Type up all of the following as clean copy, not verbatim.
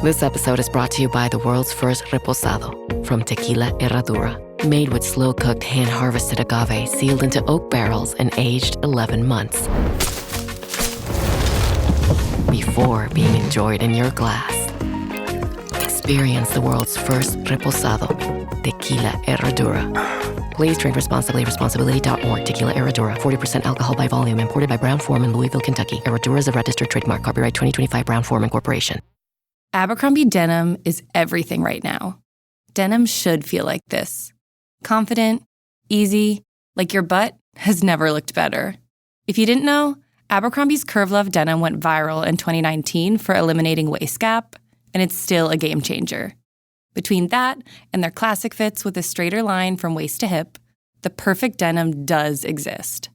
This episode is brought to you by the world's first reposado from Tequila Herradura, made with slow-cooked, hand-harvested agave sealed into oak barrels and aged 11 months before being enjoyed in your glass. Experience the world's first reposado, Tequila Herradura. Please drink responsibly. Responsibility.org. Tequila Herradura. 40% alcohol by volume. Imported by Brown-Forman, Louisville, Kentucky. Herradura is a registered trademark. Copyright 2025 Brown-Forman Corporation. Abercrombie denim is everything right now. Denim should feel like this. Confident, easy, like your butt has never looked better. If you didn't know, Abercrombie's Curve Love denim went viral in 2019 for eliminating waist gap, and it's still a game changer. Between that and their classic fits with a straighter line from waist to hip, the perfect denim does exist.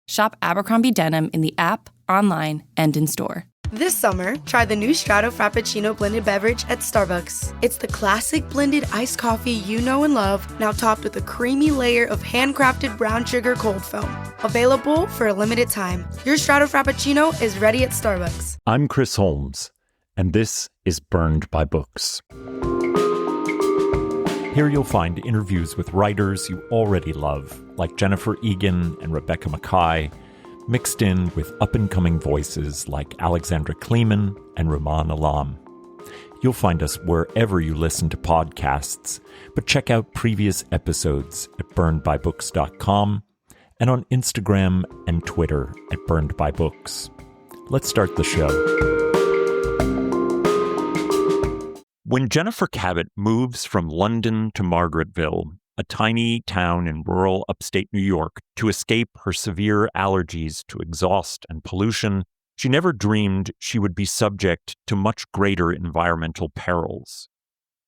Shop Abercrombie denim in the app, online, and in store. This summer, try the new Strato Frappuccino blended beverage at Starbucks. It's the classic blended iced coffee you know and love, now topped with a creamy layer of handcrafted brown sugar cold foam. Available for a limited time. Your Strato Frappuccino is ready at Starbucks. I'm Chris Holmes, and this is Burned by Books. Here you'll find interviews with writers you already love, like Jennifer Egan and Rebecca Mackay, mixed in with up-and-coming voices like Alexandra Kleeman and Rumaan Alam. You'll find us wherever you listen to podcasts, but check out previous episodes at burnedbybooks.com and on Instagram and Twitter at burnedbybooks. Let's start the show. When Jennifer Kabat moves from London to Margaretville, a tiny town in rural upstate New York, to escape her severe allergies to exhaust and pollution, she never dreamed she would be subject to much greater environmental perils.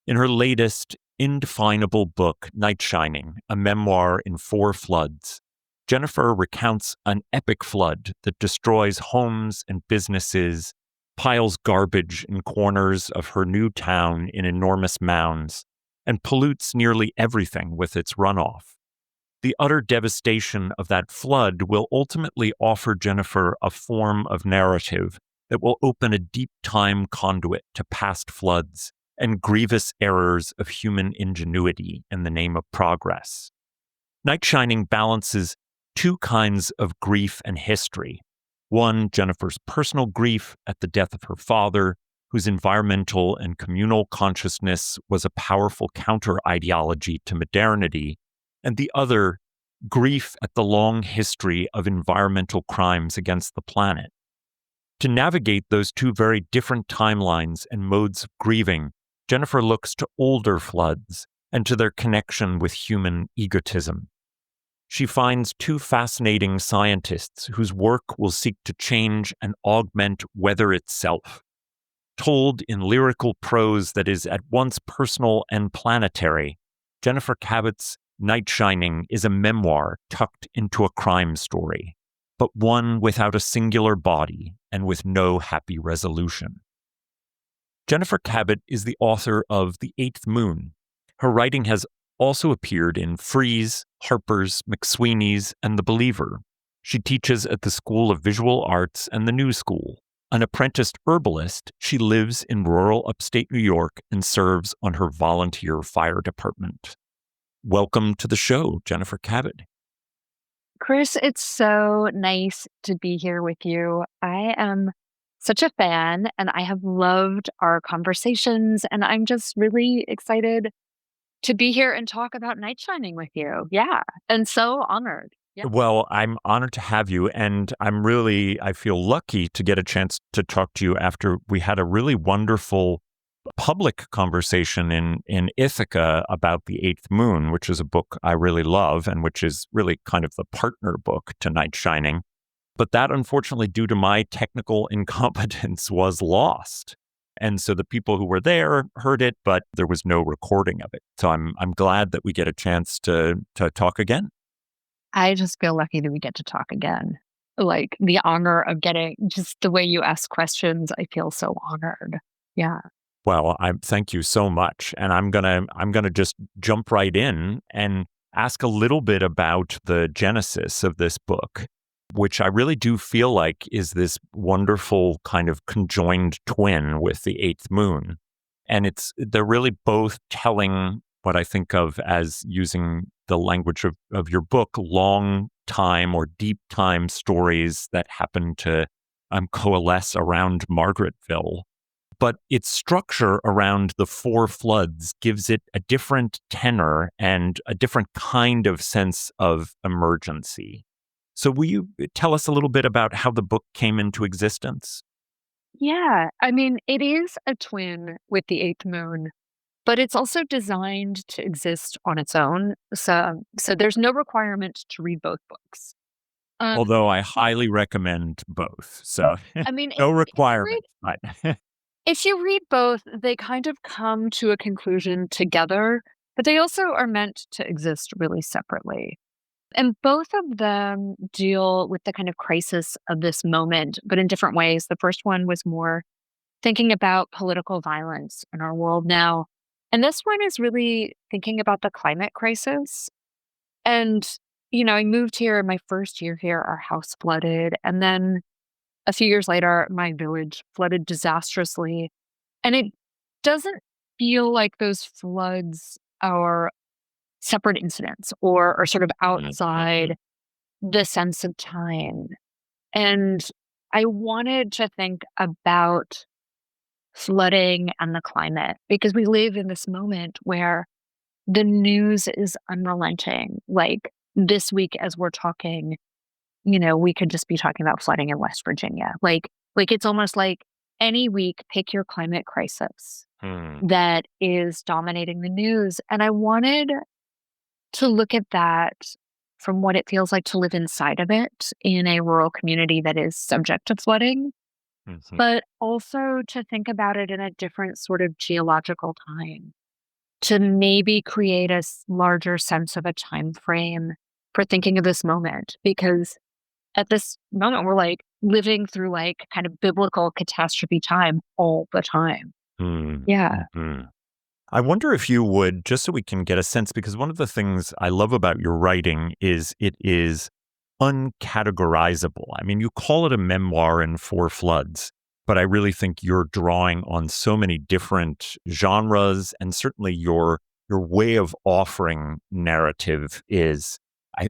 In her latest, indefinable book, Nightshining, a memoir in 4 floods, Jennifer recounts an epic flood that destroys homes and businesses, piles garbage in corners of her new town in enormous mounds, and pollutes nearly everything with its runoff. The utter devastation of that flood will ultimately offer Jennifer a form of narrative that will open a deep time conduit to past floods and grievous errors of human ingenuity in the name of progress. Nightshining balances 2 kinds of grief and history. One, Jennifer's personal grief at the death of her father, whose environmental and communal consciousness was a powerful counter-ideology to modernity, and the other, grief at the long history of environmental crimes against the planet. To navigate those 2 very different timelines and modes of grieving, Jennifer looks to older floods and to their connection with human egotism. She finds 2 fascinating scientists whose work will seek to change and augment weather itself. Told in lyrical prose that is at once personal and planetary, Jennifer Kabat's Nightshining is a memoir tucked into a crime story, but one without a singular body and with no happy resolution. Jennifer Kabat is the author of The Eighth Moon. Her writing has also appeared in Frieze, Harper's, McSweeney's, and The Believer. She teaches at the School of Visual Arts and the New School. An apprenticed herbalist, she lives in rural upstate New York and serves on her volunteer fire department. Welcome to the show, Jennifer Kabat. Chris, it's so nice to be here with you. I am such a fan and I have loved our conversations, and I'm just really excited to be here and talk about Nightshining with you. Yeah, and so honored. Yeah. Well, I'm honored to have you, and I feel lucky to get a chance to talk to you after we had a really wonderful public conversation in Ithaca about The Eighth Moon, which is a book I really love and which is really kind of the partner book to Nightshining. But that, unfortunately, due to my technical incompetence, was lost. And so the people who were there heard it, but there was no recording of it. So I'm glad that we get a chance to talk again. I just feel lucky that we get to talk again. Like the honor of getting just the way you ask questions, I feel so honored. Yeah. Well, I thank you so much. And I'm gonna just jump right in and ask a little bit about the genesis of this book, which I really do feel like is this wonderful kind of conjoined twin with The Eighth Moon. And they're really both telling what I think of as, using the language of your book, long time or deep time stories that happen to coalesce around Margaretville. But its structure around the four floods gives it a different tenor and a different kind of sense of emergency. So will you tell us a little bit about how the book came into existence? Yeah, I mean, it is a twin with the eighth moon, but it's also designed to exist on its own. So there's no requirement to read both books. Um, Although I highly recommend both. So I mean, no if you read requirement. But if you read both, they kind of come to a conclusion together, but they also are meant to exist really separately. And both of them deal with the kind of crisis of this moment, but in different ways. The first one was more thinking about political violence in our world now. And this one is really thinking about the climate crisis. And, I moved here my first year here, our house flooded. And then a few years later, my village flooded disastrously. And it doesn't feel like those floods are separate incidents or sort of outside the sense of time. And I wanted to think about flooding and the climate because we live in this moment where the news is unrelenting. Like this week, as we're talking, we could just be talking about flooding in West Virginia. Like it's almost like any week, pick your climate crisis that is dominating the news. And I wanted to look at that from what it feels like to live inside of it in a rural community that is subject to flooding, but also to think about it in a different sort of geological time, to maybe create a larger sense of a time frame for thinking of this moment. Because at this moment, we're like living through like kind of biblical catastrophe time all the time. Yeah. I wonder if you would, just so we can get a sense, because one of the things I love about your writing is it is uncategorizable. I mean, you call it a memoir in four floods, but I really think you're drawing on so many different genres, and certainly your way of offering narrative is,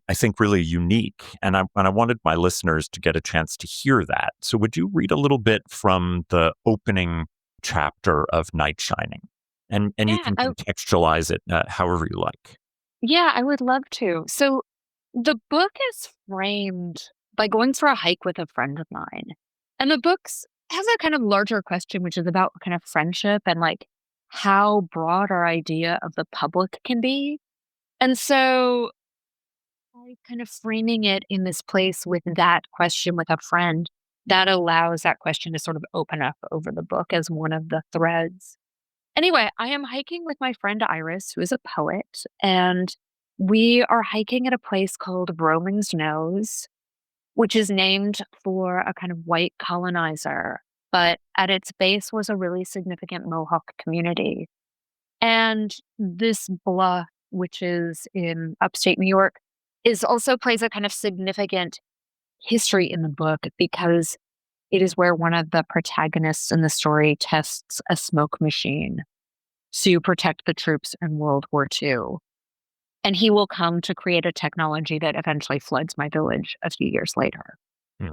I think, really unique. And I wanted my listeners to get a chance to hear that. So would you read a little bit from the opening chapter of Nightshining? And you Yeah. can contextualize it however you like. Yeah, I would love to. So the book is framed by going for a hike with a friend of mine. And the book has a kind of larger question, which is about kind of friendship and like how broad our idea of the public can be. And so by kind of framing it in this place with that question with a friend, that allows that question to sort of open up over the book as one of the threads. Anyway, I am hiking with my friend Iris, who is a poet, and we are hiking at a place called Romans Nose, which is named for a kind of white colonizer, but at its base was a really significant Mohawk community. And this bluff, which is in upstate New York, also plays a kind of significant history in the book because it is where one of the protagonists in the story tests a smoke machine to protect the troops in World War II. And he will come to create a technology that eventually floods my village a few years later.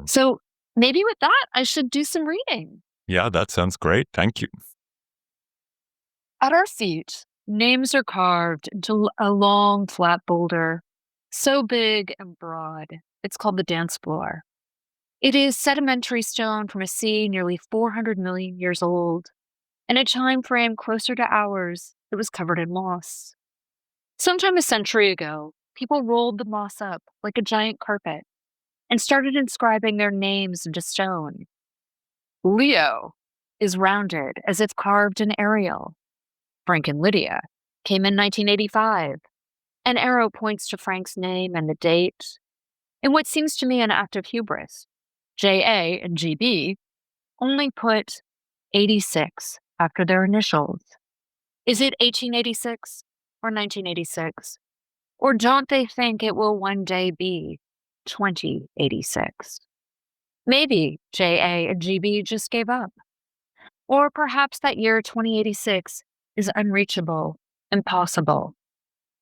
So maybe with that, I should do some reading. Yeah, that sounds great. Thank you. At our feet, names are carved into a long, flat boulder, so big and broad, it's called the dance floor. It is sedimentary stone from a sea nearly 400 million years old. In a time frame closer to ours, it was covered in moss. Sometime a century ago, people rolled the moss up like a giant carpet and started inscribing their names into stone. Leo is rounded as if carved in Arial. Frank and Lydia came in 1985. An arrow points to Frank's name and the date. In what seems to me an act of hubris, J.A. and G.B. only put 86 after their initials. Is it 1886 or 1986? Or don't they think it will one day be 2086? Maybe J.A. and G.B. just gave up. Or perhaps that year 2086 is unreachable, impossible,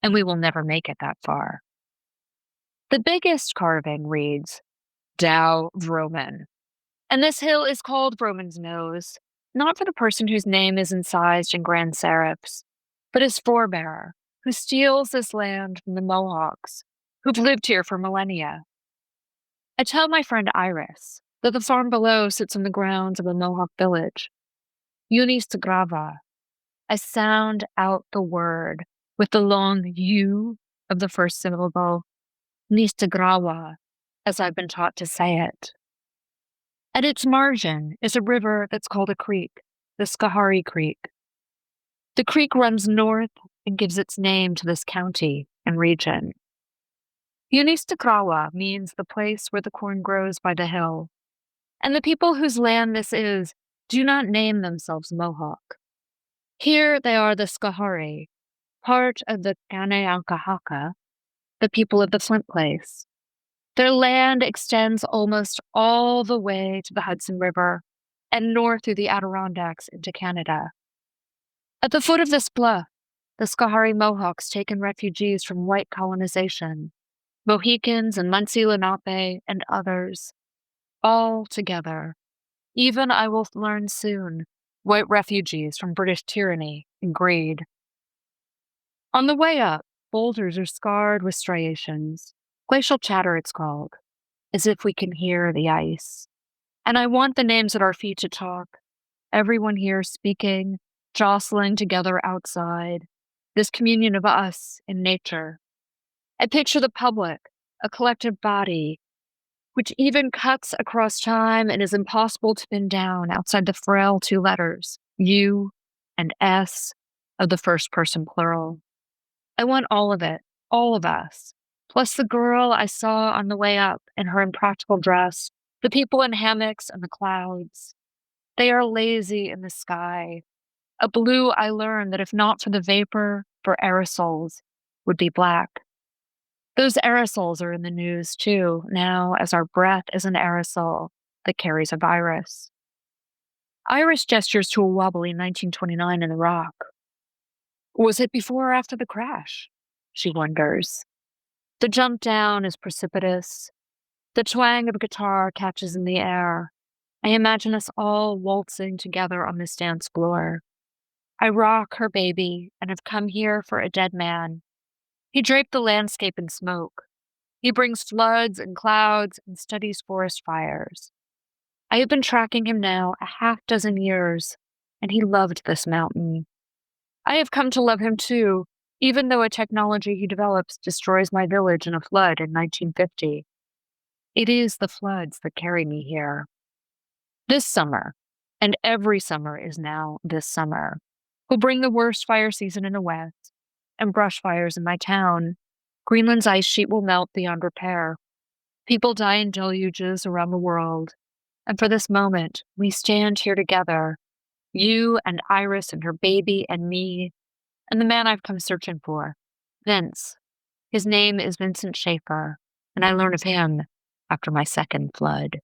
and we will never make it that far. The biggest carving reads, Tao Vroman. And this hill is called Vroman's Nose, not for the person whose name is incised in grand serifs, but his forebearer, who steals this land from the Mohawks, who've lived here for millennia. I tell my friend Iris that the farm below sits on the grounds of a Mohawk village. Unistagrava. I sound out the word with the long U of the first syllable, Nistagrawa, as I've been taught to say it. At its margin is a river that's called a creek, the Schoharie Creek. The creek runs north and gives its name to this county and region. Unistagrawa means the place where the corn grows by the hill, and the people whose land this is do not name themselves Mohawk. Here they are the Schoharie, part of the Kaneankahaka, the people of the Flint Place. Their land extends almost all the way to the Hudson River and north through the Adirondacks into Canada. At the foot of this bluff, the Schoharie Mohawks taken refugees from white colonization, Mohicans and Munsee Lenape and others, all together. Even, I will learn soon, white refugees from British tyranny and greed. On the way up, boulders are scarred with striations. Glacial chatter, it's called, as if we can hear the ice. And I want the names at our feet to talk. Everyone here speaking, jostling together outside. This communion of us in nature. I picture the public, a collective body, which even cuts across time and is impossible to pin down outside the frail two letters, U and S, of the first person plural. I want all of it, all of us. Plus the girl I saw on the way up in her impractical dress, the people in hammocks and the clouds. They are lazy in the sky. A blue I learned that if not for the vapor, for aerosols, would be black. Those aerosols are in the news too, now as our breath is an aerosol that carries a virus. Iris gestures to a wobbly 1929 in the rock. Was it before or after the crash? She wonders. The jump down is precipitous. The twang of a guitar catches in the air. I imagine us all waltzing together on this dance floor. I rock her baby and have come here for a dead man. He draped the landscape in smoke. He brings floods and clouds and studies forest fires. I have been tracking him now a half dozen years, and he loved this mountain. I have come to love him too, even though a technology he develops destroys my village in a flood in 1950. It is the floods that carry me here. This summer, and every summer is now this summer, will bring the worst fire season in the West, and brush fires in my town. Greenland's ice sheet will melt beyond repair. People die in deluges around the world. And for this moment, we stand here together, you and Iris and her baby and me, and the man I've come searching for, Vince. His name is Vincent Schaefer, and I learn of him after my second flood.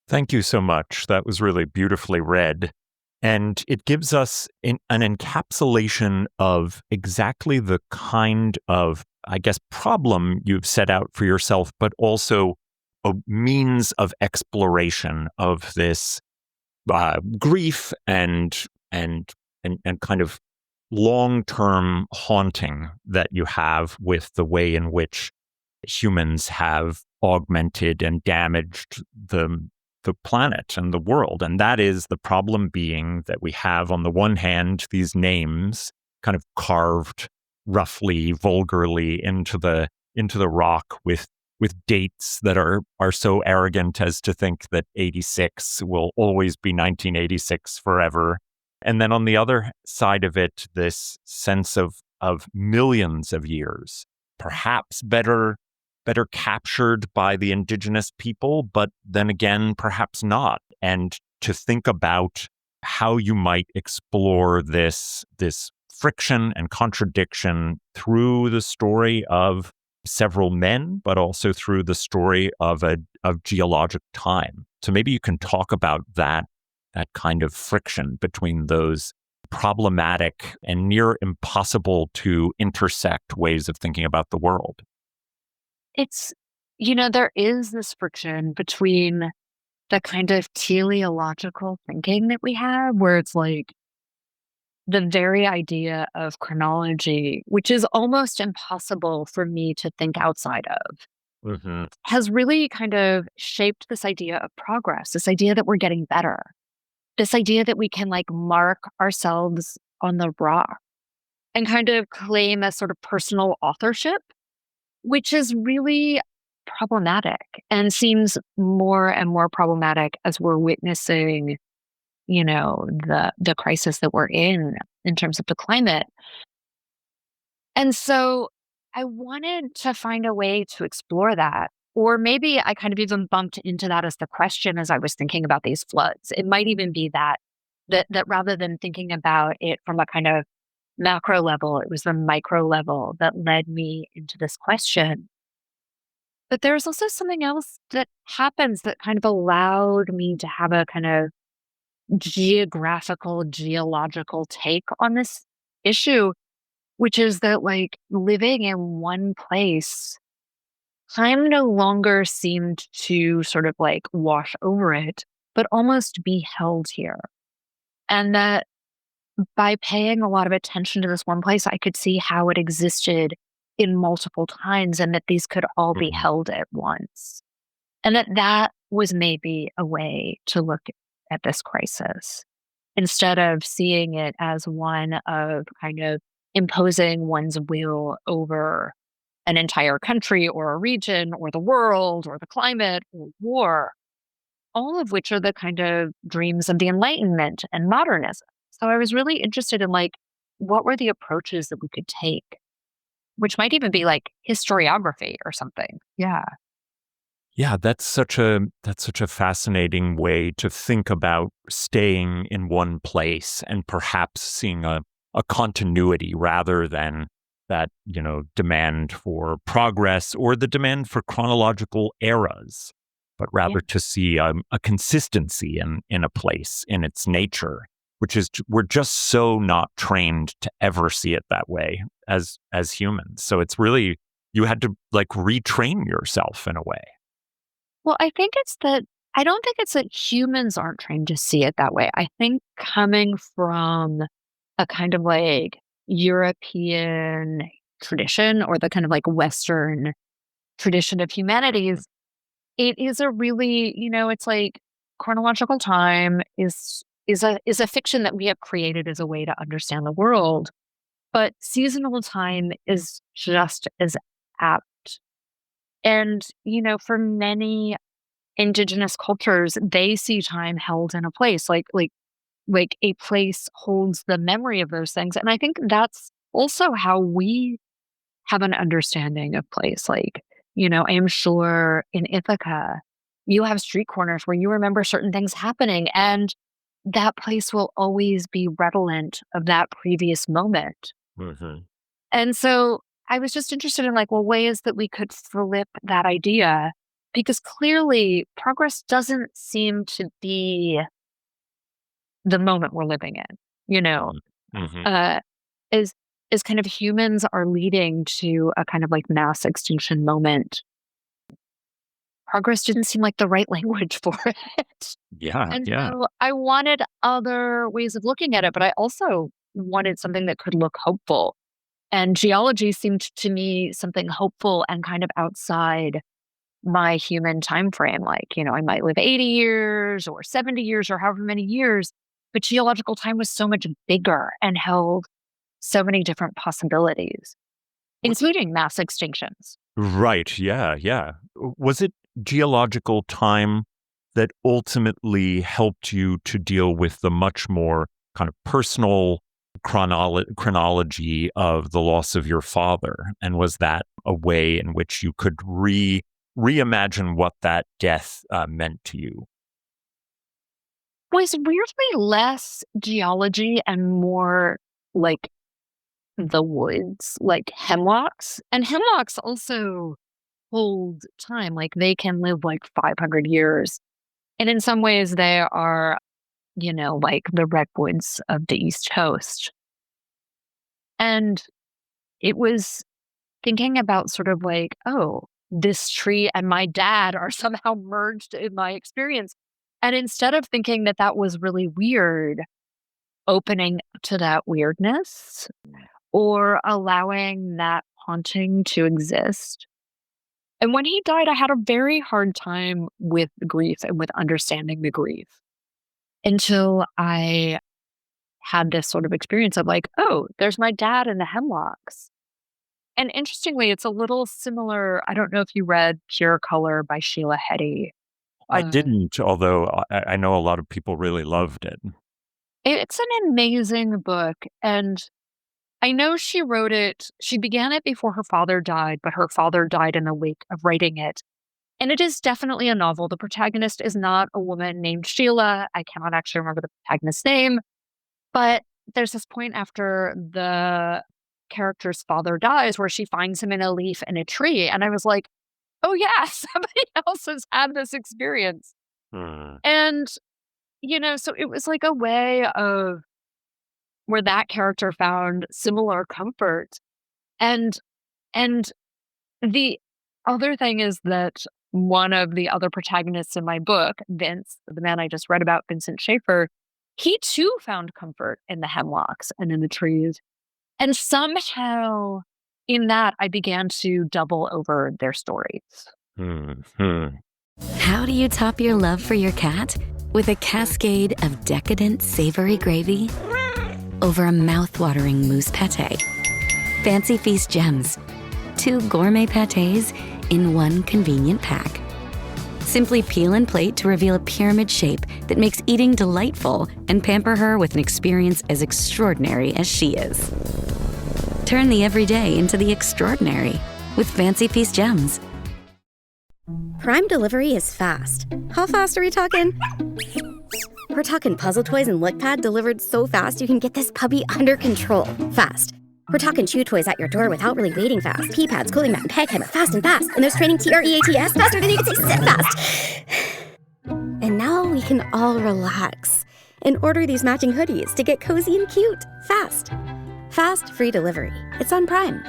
Thank you so much. That was really beautifully read. And it gives us an encapsulation of exactly the kind of, I guess, problem you've set out for yourself, but also a means of exploration of this grief and kind of long-term haunting that you have with the way in which humans have augmented and damaged the planet and the world. And that is the problem being that we have, on the one hand, these names kind of carved roughly, vulgarly into the rock with dates that are so arrogant as to think that 86 will always be 1986 forever. And then on the other side of it, this sense of millions of years, perhaps better captured by the indigenous people, but then again, perhaps not. And to think about how you might explore this friction and contradiction through the story of several men, but also through the story of geologic time. So maybe you can talk about that that kind of friction between those problematic and near impossible to intersect ways of thinking about the world. It's, there is this friction between the kind of teleological thinking that we have, where it's like the very idea of chronology, which is almost impossible for me to think outside of, Hmm. has really kind of shaped this idea of progress, this idea that we're getting better, this idea that we can like mark ourselves on the rock and kind of claim a sort of personal authorship, which is really problematic and seems more and more problematic as we're witnessing, the crisis that we're in terms of the climate. And so I wanted to find a way to explore that. Or maybe I kind of even bumped into that as the question as I was thinking about these floods. It might even be that rather than thinking about it from a kind of macro level, it was the micro level that led me into this question. But there's also something else that happens that kind of allowed me to have a kind of geological take on this issue, which is that like living in one place, time no longer seemed to sort of like wash over it, but almost be held here. And that by paying a lot of attention to this one place, I could see how it existed in multiple times and that these could all be Hmm. held at once. And that was maybe a way to look at this crisis instead of seeing it as one of kind of imposing one's will over an entire country or a region or the world or the climate or war, all of which are the kind of dreams of the Enlightenment and modernism. So I was really interested in like, what were the approaches that we could take, which might even be like historiography or something. Yeah. Yeah, that's such a fascinating way to think about staying in one place and perhaps seeing a continuity rather than that, demand for progress or the demand for chronological eras, but Yeah. rather to see a consistency in a place, in its nature, which is we're just so not trained to ever see it that way as humans. So it's really you had to like retrain yourself in a way. Well, I think it's that I don't think it's that humans aren't trained to see it that way. I think coming from a kind of like European tradition or the kind of like Western tradition of humanities, it is a really, it's like chronological time is a fiction that we have created as a way to understand the world, but seasonal time is just as apt. And, for many indigenous cultures, they see time held in a place, like a place holds the memory of those things. And I think that's also how we have an understanding of place. Like, I am sure in Ithaca, you have street corners where you remember certain things happening, and that place will always be redolent of that previous moment. Hmm. And so I was just interested in like, well, ways that we could flip that idea because clearly progress doesn't seem to be the moment we're living in, you know, Hmm. uh, is, is kind of humans are leading to a kind of like mass extinction moment. Progress didn't seem like the right language for it. Yeah, And yeah. so I wanted other ways of looking at it, but I also wanted something that could look hopeful. And geology seemed to me something hopeful and kind of outside my human time frame. Like, I might live 80 years or 70 years or however many years, but geological time was so much bigger and held so many different possibilities, including mass extinctions. Right. Yeah. Yeah. Was it geological time that ultimately helped you to deal with the much more kind of personal chronology of the loss of your father? And was that a way in which you could reimagine what that death meant to you? Was weirdly less geology and more like the woods, like hemlocks. And hemlocks also hold time. Like they can live like 500 years. And in some ways, they are like the redwoods of the East Coast. And it was thinking about sort of like, oh, this tree and my dad are somehow merged in my experience. And instead of thinking that that was really weird, opening to that weirdness or allowing that haunting to exist. And when he died, I had a very hard time with the grief and with understanding the grief until I had this sort of experience of like, oh, there's my dad in the hemlocks. And interestingly, it's a little similar. I don't know if you read Pure Color by Sheila Heti. I didn't, although I know a lot of people really loved it. It's an amazing book. And I know she wrote it, she began it before her father died, but her father died in the wake of writing it. And it is definitely a novel. The protagonist is not a woman named Sheila. I cannot actually remember the protagonist's name. But there's this point after the character's father dies where she finds him in a leaf in a tree. And I was like, oh, yeah, somebody else has had this experience. And, so it was like a way of where that character found similar comfort. And the other thing is that one of the other protagonists in my book, Vince, the man I just read about, Vincent Schaefer, he too found comfort in the hemlocks and in the trees. And somehow in that, I began to double over their stories. How do you top your love for your cat? With a cascade of decadent savory gravy over a mouth-watering mousse pâté. Fancy Feast gems. 2 gourmet pâtés in one convenient pack. Simply peel and plate to reveal a pyramid shape that makes eating delightful and pamper her with an experience as extraordinary as she is. Turn the everyday into the extraordinary with Fancy Feast gems. Prime delivery is fast. How fast are we talking? We're talking puzzle toys and lick pad delivered so fast you can get this puppy under control fast. We're talking chew toys at your door without really waiting fast. Pee pads, cooling mat, and peg hammer fast and fast. And there's training TREATS faster than you can say sit fast. And now we can all relax and order these matching hoodies to get cozy and cute fast. Fast, free delivery. It's on Prime.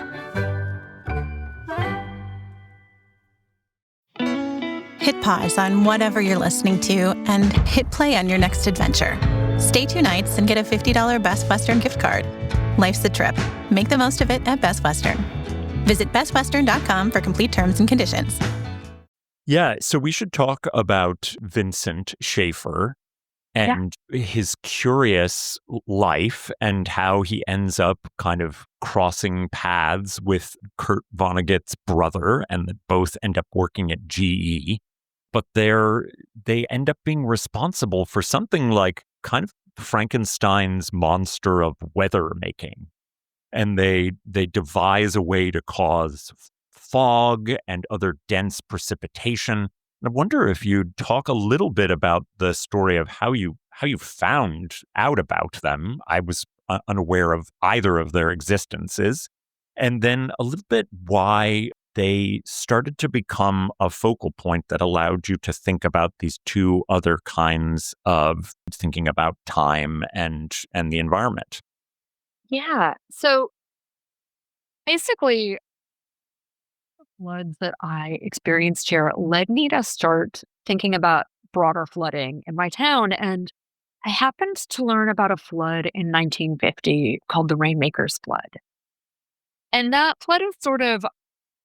Hit pause on whatever you're listening to and hit play on your next adventure. Stay 2 nights and get a $50 Best Western gift card. Life's a trip. Make the most of it at Best Western. Visit bestwestern.com for complete terms and conditions. Yeah, so we should talk about Vincent Schaefer and his curious life and how he ends up kind of crossing paths with Kurt Vonnegut's brother, and that both end up working at GE. But they end up being responsible for something like kind of Frankenstein's monster of weather making. And they devise a way to cause fog and other dense precipitation. And I wonder if you'd talk a little bit about the story of how you found out about them. I was unaware of either of their existences. And then a little bit why they started to become a focal point that allowed you to think about these 2 other kinds of thinking about time and the environment. Yeah. So basically, the floods that I experienced here led me to start thinking about broader flooding in my town. And I happened to learn about a flood in 1950 called the Rainmaker's Flood. And that flood is sort of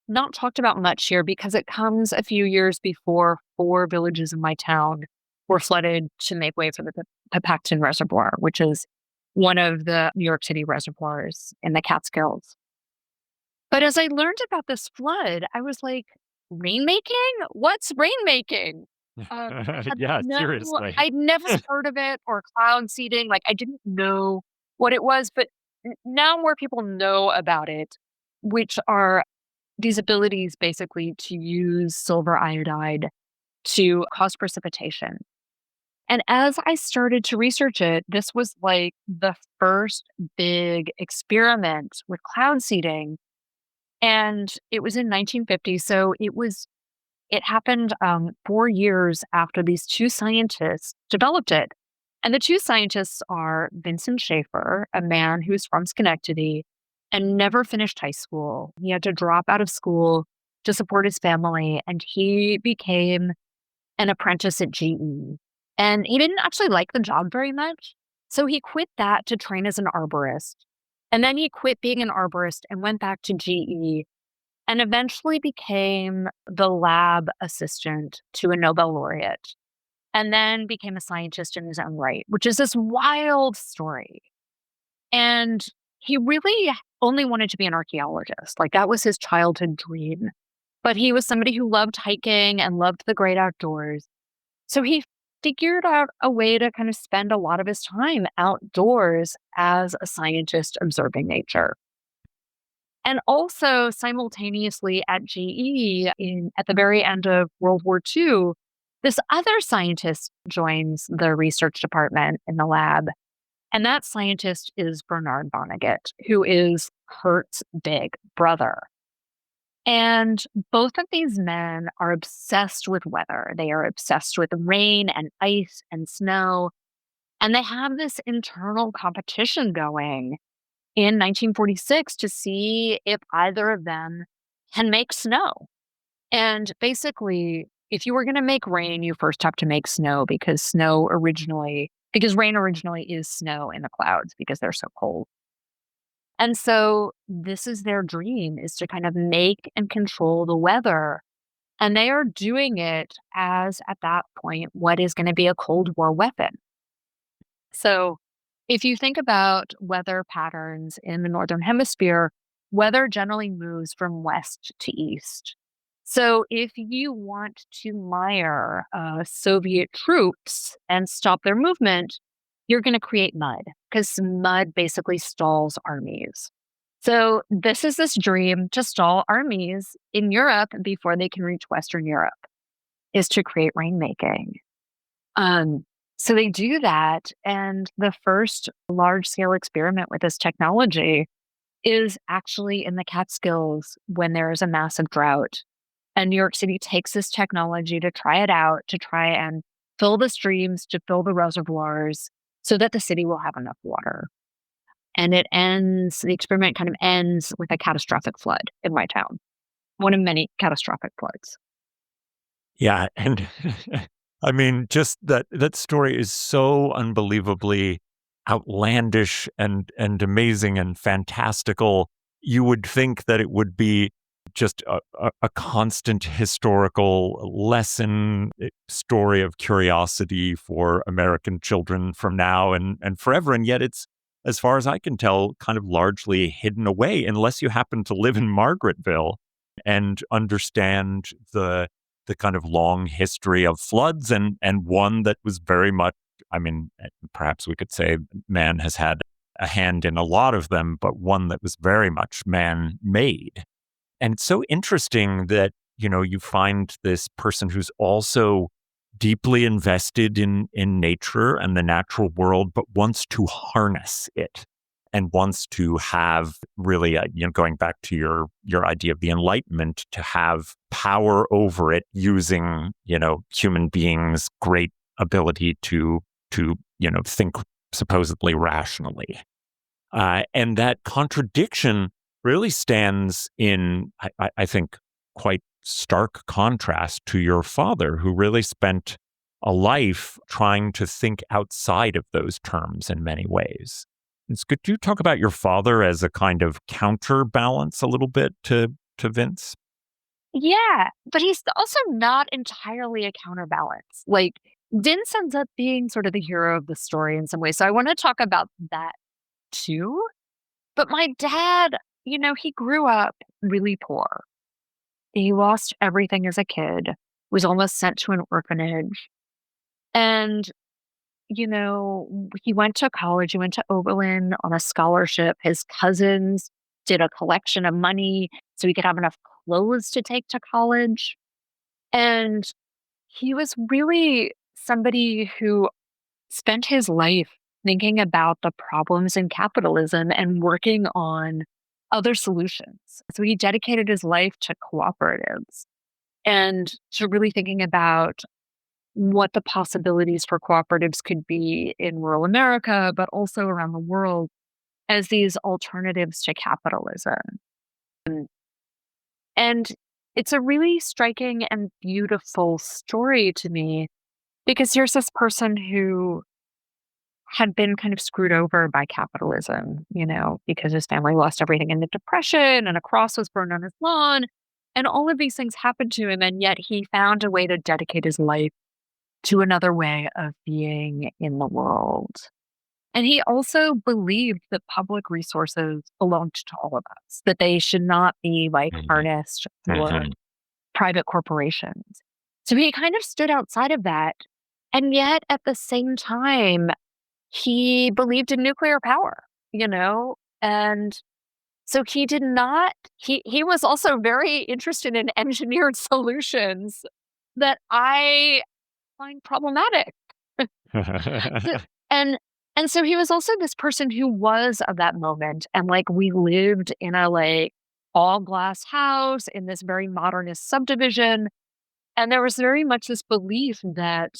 not talked about much here because it comes a few years before 4 villages in my town were flooded to make way for the Pepacton Reservoir, which is one of the New York City reservoirs in the Catskills. But as I learned about this flood, I was like, rainmaking? What's rainmaking? Seriously. I'd never heard of it, or cloud seeding. Like, I didn't know what it was, but now more people know about it, which are these abilities basically to use silver iodide to cause precipitation. And as I started to research it, this was like the first big experiment with cloud seeding. And it was in 1950. So it happened 4 years after these 2 scientists developed it. And the two scientists are Vincent Schaefer, a man who's from Schenectady and never finished high school. He had to drop out of school to support his family, and he became an apprentice at GE. And he didn't actually like the job very much, so he quit that to train as an arborist. And then he quit being an arborist and went back to GE and eventually became the lab assistant to a Nobel laureate, and then became a scientist in his own right, which is this wild story. And he really only wanted to be an archaeologist. Like, that was his childhood dream. But he was somebody who loved hiking and loved the great outdoors. So he figured out a way to kind of spend a lot of his time outdoors as a scientist observing nature. And also simultaneously at GE, at the very end of World War II, this other scientist joins the research department in the lab. And that scientist is Bernard Vonnegut, who is Kurt's big brother. And both of these men are obsessed with weather. They are obsessed with rain and ice and snow. And they have this internal competition going in 1946 to see if either of them can make snow. And basically, if you were going to make rain, you first have to make snow, because rain originally is snow in the clouds because they're so cold. And so this is their dream, is to kind of make and control the weather. And they are doing it as, at that point, what is going to be a Cold War weapon. So if you think about weather patterns in the Northern Hemisphere, weather generally moves from west to east. So if you want to mire Soviet troops and stop their movement, you're going to create mud, because mud basically stalls armies. So this is this dream to stall armies in Europe before they can reach Western Europe, is to create rainmaking. So they do that, and the first large-scale experiment with this technology is actually in the Catskills when there is a massive drought. And New York City takes this technology to try it out, to try and fill the streams, to fill the reservoirs, so that the city will have enough water. And the experiment kind of ends with a catastrophic flood in my town, one of many catastrophic floods. Yeah. And I mean, just that story is so unbelievably outlandish and amazing and fantastical. You would think that it would be just a constant historical lesson, story of curiosity for American children from now and forever. And yet it's, as far as I can tell, kind of largely hidden away, unless you happen to live in Margaretville and understand the kind of long history of floods, and one that was very much, I mean, perhaps we could say man has had a hand in a lot of them, but one that was very much man-made. And it's so interesting that, you find this person who's also deeply invested in nature and the natural world, but wants to harness it and wants to have really, going back to your idea of the Enlightenment, to have power over it using, human beings' great ability to think supposedly rationally. And that contradiction really stands in, I think, quite stark contrast to your father, who really spent a life trying to think outside of those terms in many ways. Could you talk about your father as a kind of counterbalance a little bit to Vince? Yeah, but he's also not entirely a counterbalance. Like, Vince ends up being sort of the hero of the story in some ways. So I want to talk about that too. But my dad, he grew up really poor. He lost everything as a kid, was almost sent to an orphanage. And, he went to college. He went to Oberlin on a scholarship. His cousins did a collection of money so he could have enough clothes to take to college. And he was really somebody who spent his life thinking about the problems in capitalism and working on other solutions. So he dedicated his life to cooperatives and to really thinking about what the possibilities for cooperatives could be in rural America, but also around the world as these alternatives to capitalism. And it's a really striking and beautiful story to me because here's this person who had been kind of screwed over by capitalism, because his family lost everything in the Depression and a cross was burned on his lawn. And all of these things happened to him. And yet he found a way to dedicate his life to another way of being in the world. And he also believed that public resources belonged to all of us, that they should not be harnessed for private corporations. So he kind of stood outside of that. And yet at the same time, he believed in nuclear power, and so he did not, he was also very interested in engineered solutions that I find problematic. And so he was also this person who was of that moment. And we lived in a all glass house in this very modernist subdivision. And there was very much this belief that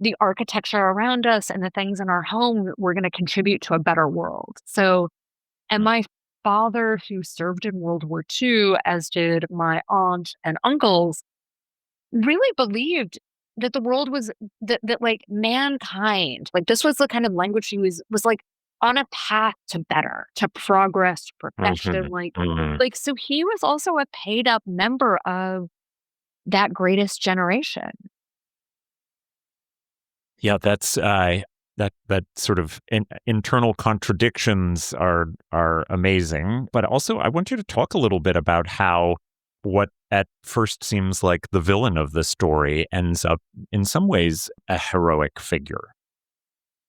the architecture around us and the things in our home were going to contribute to a better world. So, and my father, who served in World War II, as did my aunt and uncles, really believed that the world was that mankind, this was the kind of language he was on a path to better, to progress, to perfection. So he was also a paid up member of that greatest generation. Yeah, that's that sort of internal contradictions are amazing. But also, I want you to talk a little bit about how what at first seems like the villain of the story ends up, in some ways, a heroic figure.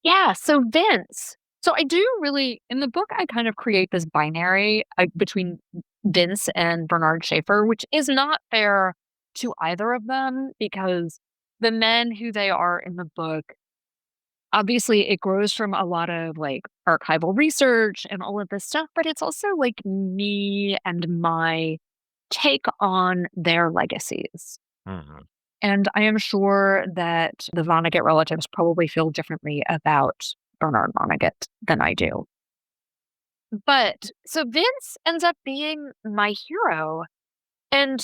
Yeah. So Vince. So I do really, in the book, I kind of create this binary between Vince and Bernard Schaefer, which is not fair to either of them because the men who they are in the book, obviously it grows from a lot of archival research and all of this stuff, but it's also me and my take on their legacies. And I am sure that the Vonnegut relatives probably feel differently about Bernard Vonnegut than I do. But so Vince ends up being my hero. And,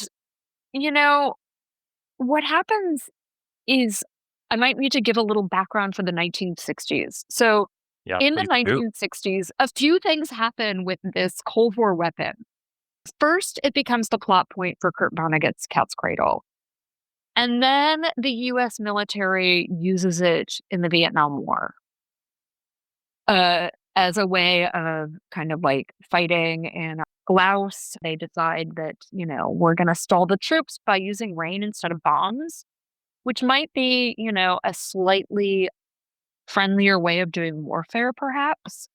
what happens is I might need to give a little background for the 1960s. So in the 1960s, a few things happen with this Cold War weapon. First, it becomes the plot point for Kurt Vonnegut's Cat's Cradle. And then the U.S. military uses it in the Vietnam War as a way of kind of fighting in Laos. They decide that, we're going to stall the troops by using rain instead of bombs, which might be, a slightly friendlier way of doing warfare, perhaps.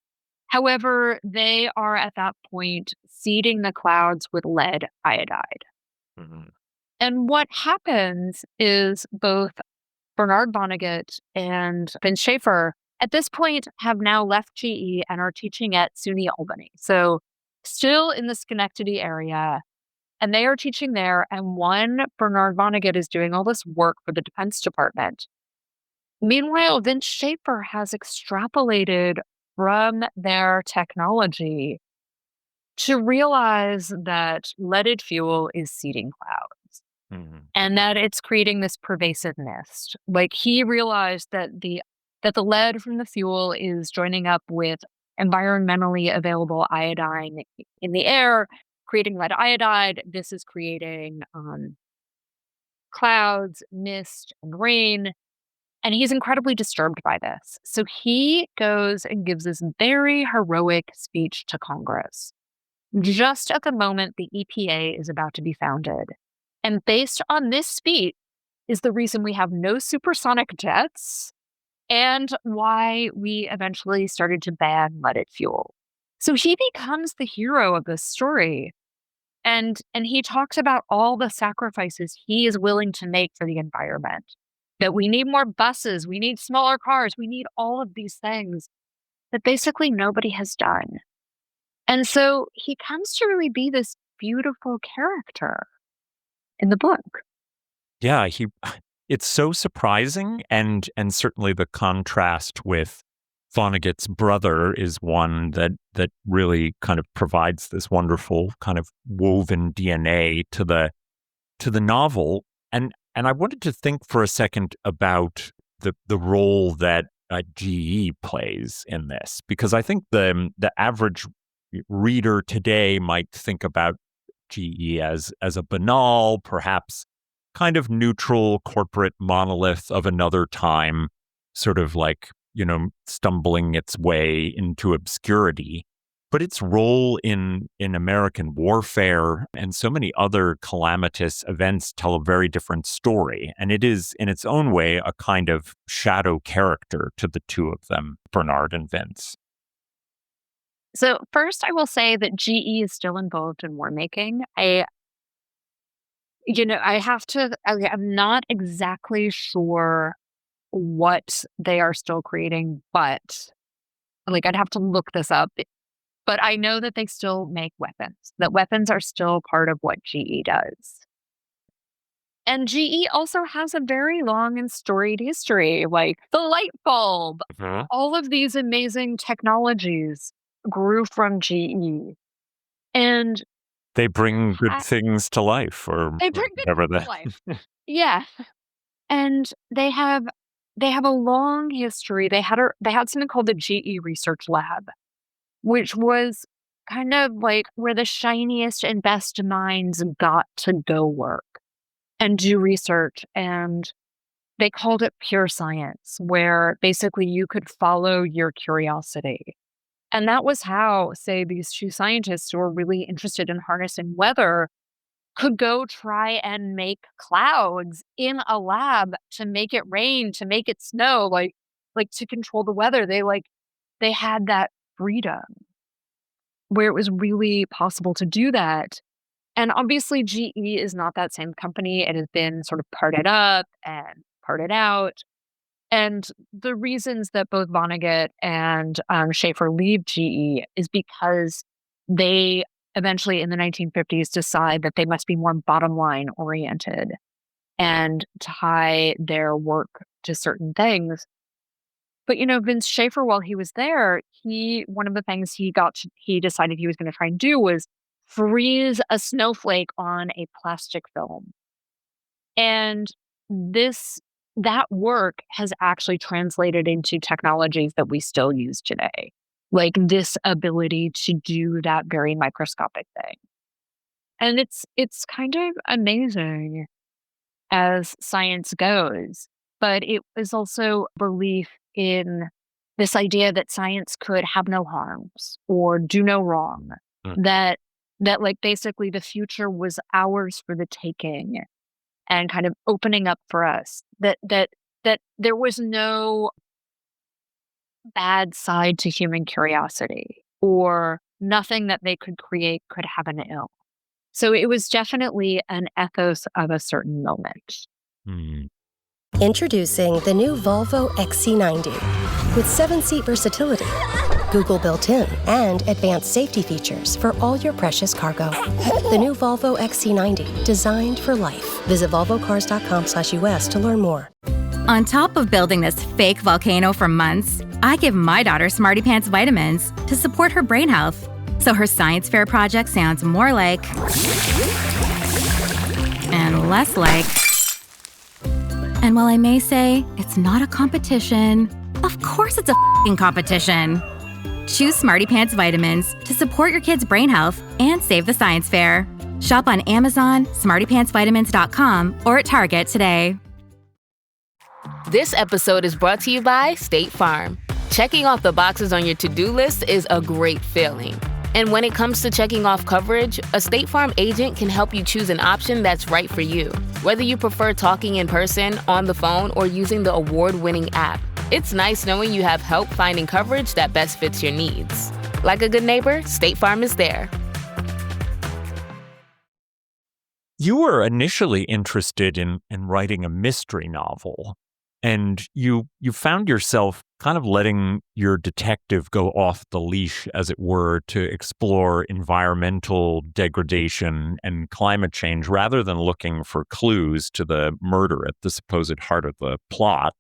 However, they are at that point seeding the clouds with lead iodide. And what happens is both Bernard Vonnegut and Vince Schaefer at this point have now left GE and are teaching at SUNY Albany. So still in the Schenectady area. And they are teaching there. And one, Bernard Vonnegut is doing all this work for the Defense Department. Meanwhile, Vince Schaefer has extrapolated from their technology to realize that leaded fuel is seeding clouds and that it's creating this pervasive mist. He realized that the lead from the fuel is joining up with environmentally available iodine in the air, creating lead iodide. This is creating clouds, mist, and rain. And he's incredibly disturbed by this. So he goes and gives this very heroic speech to Congress, just at the moment the EPA is about to be founded. And based on this speech is the reason we have no supersonic jets and why we eventually started to ban leaded fuel. So he becomes the hero of this story. And he talks about all the sacrifices he is willing to make for the environment. That we need more buses, we need smaller cars, we need all of these things that basically nobody has done. And so he comes to really be this beautiful character in the book. Yeah, it's so surprising, and certainly the contrast with Vonnegut's brother is one that really kind of provides this wonderful kind of woven DNA to the novel. And I wanted to think for a second about the role that GE plays in this, because I think the average reader today might think about GE as a banal, perhaps kind of neutral corporate monolith of another time, sort of like, stumbling its way into obscurity. But its role in American warfare and so many other calamitous events tell a very different story. And it is, in its own way, a kind of shadow character to the two of them, Bernard and Vince. So first, I will say that GE is still involved in war making. I'm not exactly sure what they are still creating, but I'd have to look this up. But I know that they still make weapons, that weapons are still part of what GE does. And GE also has a very long and storied history, like the light bulb. Mm-hmm. All of these amazing technologies grew from GE. And they bring good things to life, or they bring good whatever things to life. Yeah. And they have a long history. They had something called the GE Research Lab, which was kind of like where the shiniest and best minds got to go work and do research. And they called it pure science, where basically you could follow your curiosity. And that was how, say, these two scientists who were really interested in harnessing weather could go try and make clouds in a lab to make it rain, to make it snow, like to control the weather. They had that freedom where it was really possible to do that. And obviously GE is not that same company. It has been sort of parted up and parted out. And the reasons that both Vonnegut and Schaefer leave GE is because they eventually in the 1950s decide that they must be more bottom line oriented and tie their work to certain things. But, Vince Schaefer, while he was there, one of the things he decided he was going to try and do was freeze a snowflake on a plastic film. And that work has actually translated into technologies that we still use today, like this ability to do that very microscopic thing. And it's kind of amazing as science goes, but it is also belief in this idea that science could have no harms or do no wrong, that like basically the future was ours for the taking and kind of opening up for us, that there was no bad side to human curiosity, or nothing that they could create could have an ill. So it was definitely an ethos of a certain moment. Introducing the new Volvo XC90 with 7-seat versatility, Google built-in, and advanced safety features for all your precious cargo. The new Volvo XC90, designed for life. Visit volvocars.com/US to learn more. On top of building this fake volcano for months, I give my daughter Smarty Pants vitamins to support her brain health. So her science fair project sounds more like and less like. And while I may say it's not a competition, of course it's a f***ing competition. Choose Smarty Pants vitamins to support your kids' brain health and save the science fair. Shop on Amazon, smartypantsvitamins.com, or at Target today. This episode is brought to you by State Farm. Checking off the boxes on your to-do list is a great feeling. And when it comes to checking off coverage, a State Farm agent can help you choose an option that's right for you. Whether you prefer talking in person, on the phone, or using the award-winning app, it's nice knowing you have help finding coverage that best fits your needs. Like a good neighbor, State Farm is there. You were initially interested in writing a mystery novel. And you found yourself kind of letting your detective go off the leash, as it were, to explore environmental degradation and climate change rather than looking for clues to the murder at the supposed heart of the plot.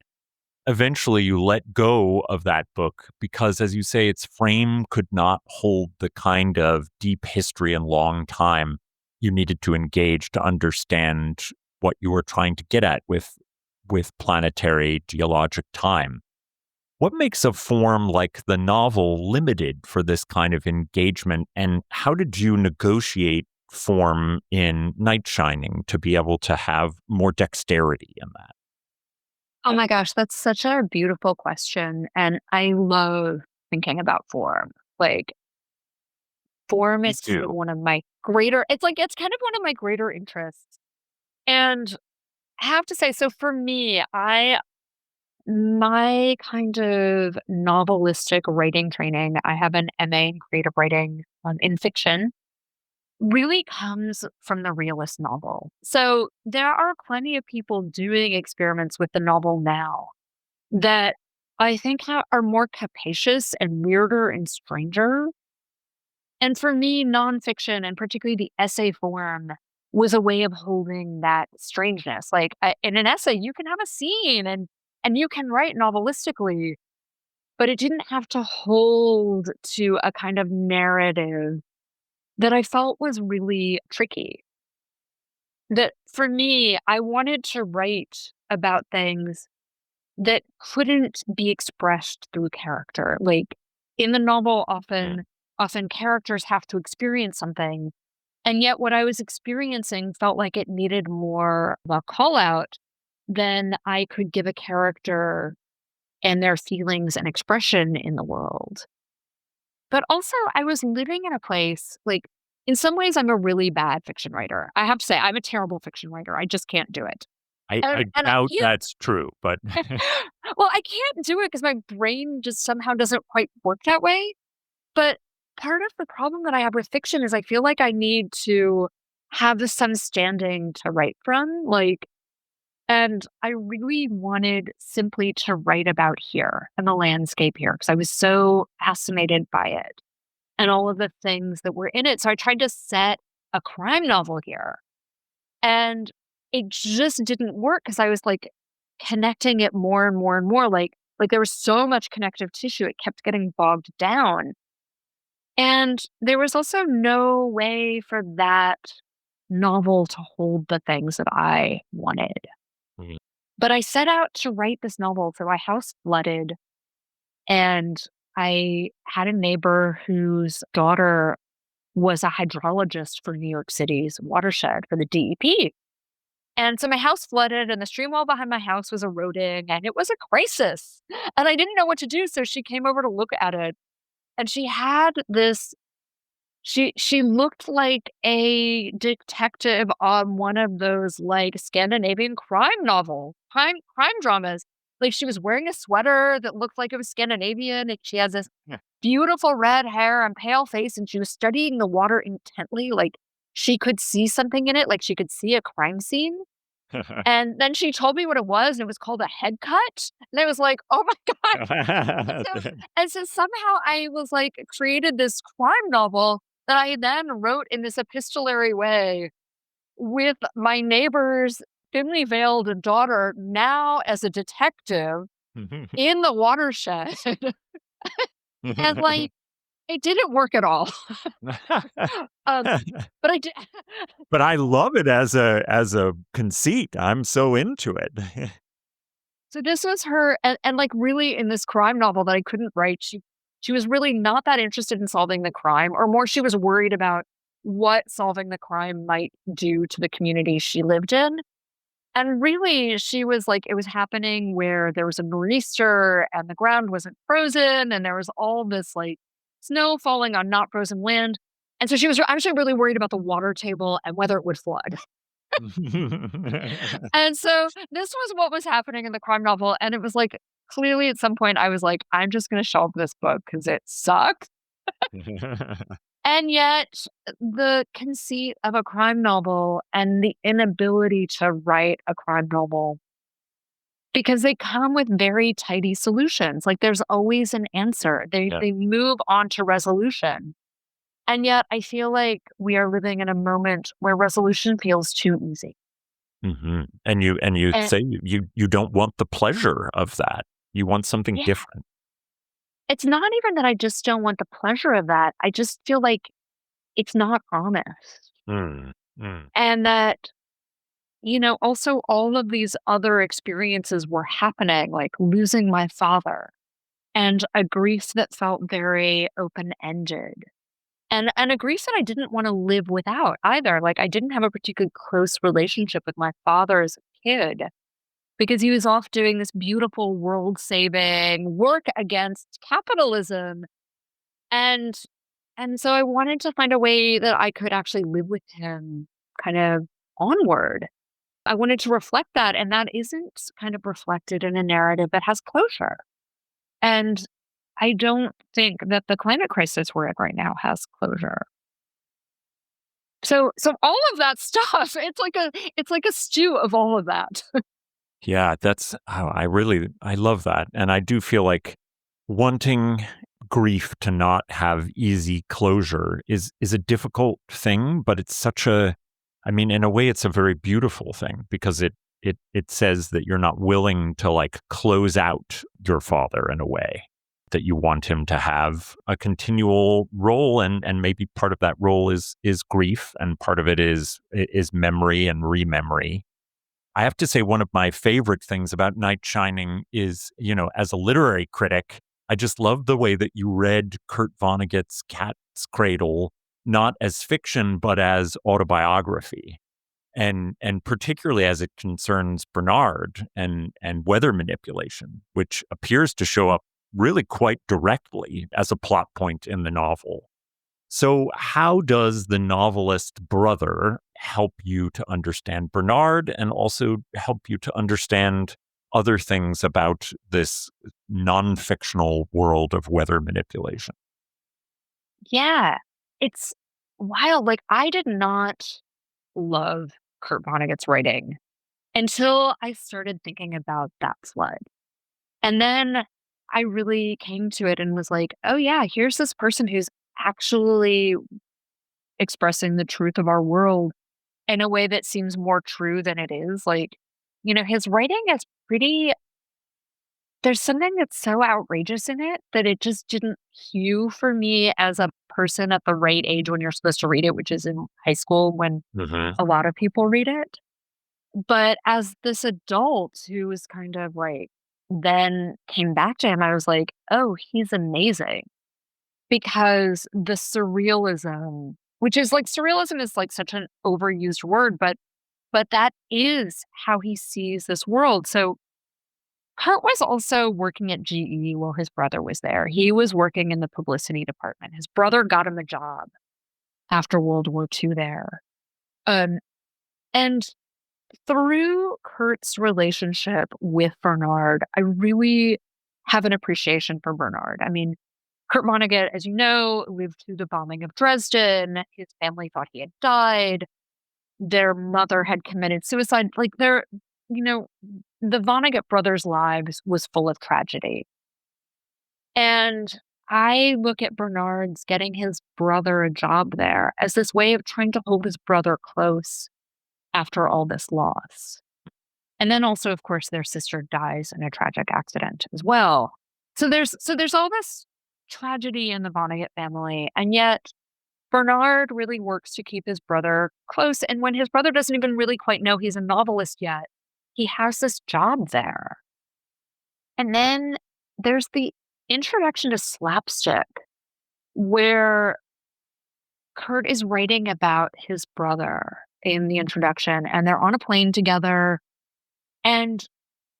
Eventually, you let go of that book because, as you say, its frame could not hold the kind of deep history and long time you needed to engage to understand what you were trying to get at with planetary geologic time. What makes a form like the novel limited for this kind of engagement, and how did you negotiate form in Nightshining to be able to have more dexterity in that? Oh my gosh, that's such a beautiful question. And I love thinking about form. Like, form Me is kind of too. one of my greater, it's kind of one of my greater interests. And I have to say, so for me, my kind of novelistic writing training, I have an MA in creative writing in fiction, really comes from the realist novel. So there are plenty of people doing experiments with the novel now that I think are more capacious and weirder and stranger. And for me, nonfiction and particularly the essay form was a way of holding that strangeness. Like in an essay, you can have a scene and you can write novelistically, but it didn't have to hold to a kind of narrative that I felt was really tricky. That for me, I wanted to write about things that couldn't be expressed through character. Like in the novel, often characters have to experience something. And yet what I was experiencing felt like it needed more of a call out than I could give a character and their feelings and expression in the world. But also, I was living in a place, like, in some ways, I'm a really bad fiction writer. I have to say, I'm a terrible fiction writer. I just can't do it. I And I doubt can't, that's true, but well, I can't do it because my brain just somehow doesn't quite work that way. But part of the problem that I have with fiction is I feel like I need to have some standing to write from. Like, and I really wanted simply to write about here and the landscape here because I was so fascinated by it and all of the things that were in it. So I tried to set a crime novel here. And it just didn't work because I was like connecting it more and more and more. Like there was so much connective tissue, it kept getting bogged down. And there was also no way for that novel to hold the things that I wanted. Mhm. But I set out to write this novel. So my house flooded, and I had a neighbor whose daughter was a hydrologist for New York City's watershed for the DEP. And so my house flooded, and the stream wall behind my house was eroding, and it was a crisis. And I didn't know what to do. So she came over to look at it, and she had this she looked like a detective on one of those, like, Scandinavian crime dramas. Like, she was wearing a sweater that looked like it was Scandinavian, and she has this Yeah. beautiful red hair and pale face, and she was studying the water intently, like, she could see something in it, like, she could see a crime scene. And then she told me what it was, and it was called a head cut, and I was like, "Oh my god." And so somehow I was, like, created this crime novel that I then wrote in this epistolary way with my neighbor's thinly veiled daughter now as a detective in the watershed. And, like, it didn't work at all. Um, but I did. But I love it as a conceit. I'm so into it. So this was her, and like really in this crime novel that I couldn't write, she was really not that interested in solving the crime, or more she was worried about what solving the crime might do to the community she lived in. And really she was like, it was happening where there was a nor'easter and the ground wasn't frozen and there was all this like snow falling on not frozen land. And so she was actually really worried about the water table and whether it would flood. And so this was what was happening in the crime novel. And it was like, clearly at some point I was like, I'm just going to shelve this book because it sucks. And yet the conceit of a crime novel and the inability to write a crime novel because they come with very tidy solutions. Like there's always an answer. They move on to resolution. And yet I feel like we are living in a moment where resolution feels too easy. Mm-hmm. And you say you don't want the pleasure of that. You want something different. It's not even that I just don't want the pleasure of that. I just feel like it's not honest. And that, also all of these other experiences were happening, like losing my father and a grief that felt very open-ended. And a grief that I didn't want to live without either. Like I didn't have a particularly close relationship with my father as a kid because he was off doing this beautiful world-saving work against capitalism. And so I wanted to find a way that I could actually live with him kind of onward. I wanted to reflect that, and that isn't kind of reflected in a narrative that has closure. And I don't think that the climate crisis we're in right now has closure. So all of that stuff, it's like a stew of all of that. Yeah, I love that. And I do feel like wanting grief to not have easy closure is a difficult thing, but it's in a way it's a very beautiful thing because it says that you're not willing to like close out your father in a way, that you want him to have a continual role, and maybe part of that role is grief, and part of it is memory and rememory. I have to say, one of my favorite things about Nightshining is, as a literary critic, I just love the way that you read Kurt Vonnegut's Cat's Cradle, not as fiction, but as autobiography. And particularly as it concerns Bernard and weather manipulation, which appears to show up really quite directly as a plot point in the novel. So how does the novelist brother help you to understand Bernard and also help you to understand other things about this non-fictional world of weather manipulation? Yeah, it's wild. Like I did not love Kurt Vonnegut's writing until I started thinking about that flood. And then I really came to it and was like, oh yeah, here's this person who's actually expressing the truth of our world in a way that seems more true than it is. Like, his writing is there's something that's so outrageous in it that it just didn't hew for me as a person at the right age when you're supposed to read it, which is in high school when a lot of people read it. But as this adult who was kind of like, then came back to him, I was like, oh, he's amazing. Because the surrealism, which is like, surrealism is like such an overused word, but that is how he sees this world. So Kurt was also working at GE while his brother was there. He was working in the publicity department. His brother got him a job after World War II there. And through Kurt's relationship with Bernard, I really have an appreciation for Bernard. I mean, Kurt Vonnegut, as you know, lived through the bombing of Dresden. His family thought he had died. Their mother had committed suicide. Like the Vonnegut brothers' lives was full of tragedy. And I look at Bernard's getting his brother a job there as this way of trying to hold his brother close after all this loss. And then also, of course, their sister dies in a tragic accident as well. So there's all this tragedy in the Vonnegut family. And yet Bernard really works to keep his brother close. And when his brother doesn't even really quite know he's a novelist yet, he has this job there. And then there's the introduction to slapstick, where Kurt is writing about his brother in the introduction, and they're on a plane together. And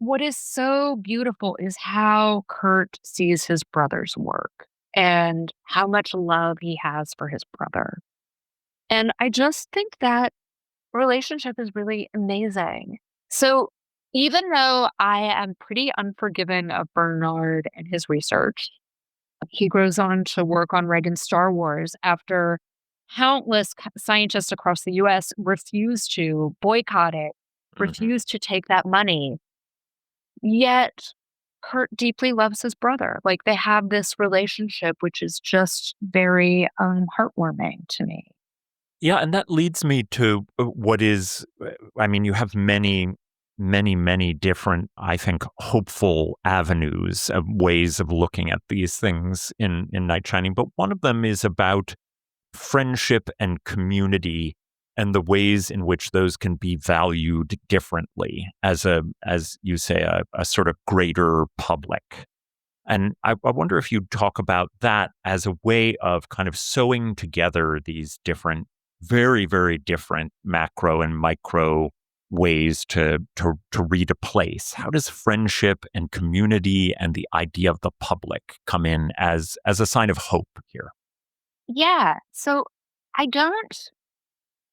what is so beautiful is how Kurt sees his brother's work and how much love he has for his brother. And I just think that relationship is really amazing. So even though I am pretty unforgiving of Bernard and his research, he goes on to work on Reagan's Star Wars after countless scientists across the U.S. refused to boycott it, refused to take that money. yet Kurt deeply loves his brother. Like they have this relationship, which is just very heartwarming to me. Yeah, and that leads me to what is, I mean, you have many different, I think, hopeful avenues of ways of looking at these things in Nightshining. But one of them is about friendship and community and the ways in which those can be valued differently as you say, a sort of greater public. And I wonder if you'd talk about that as a way of kind of sewing together these different, very, very different macro and micro ways to read a place. How does friendship and community and the idea of the public come in as a sign of hope here? Yeah. So I don't,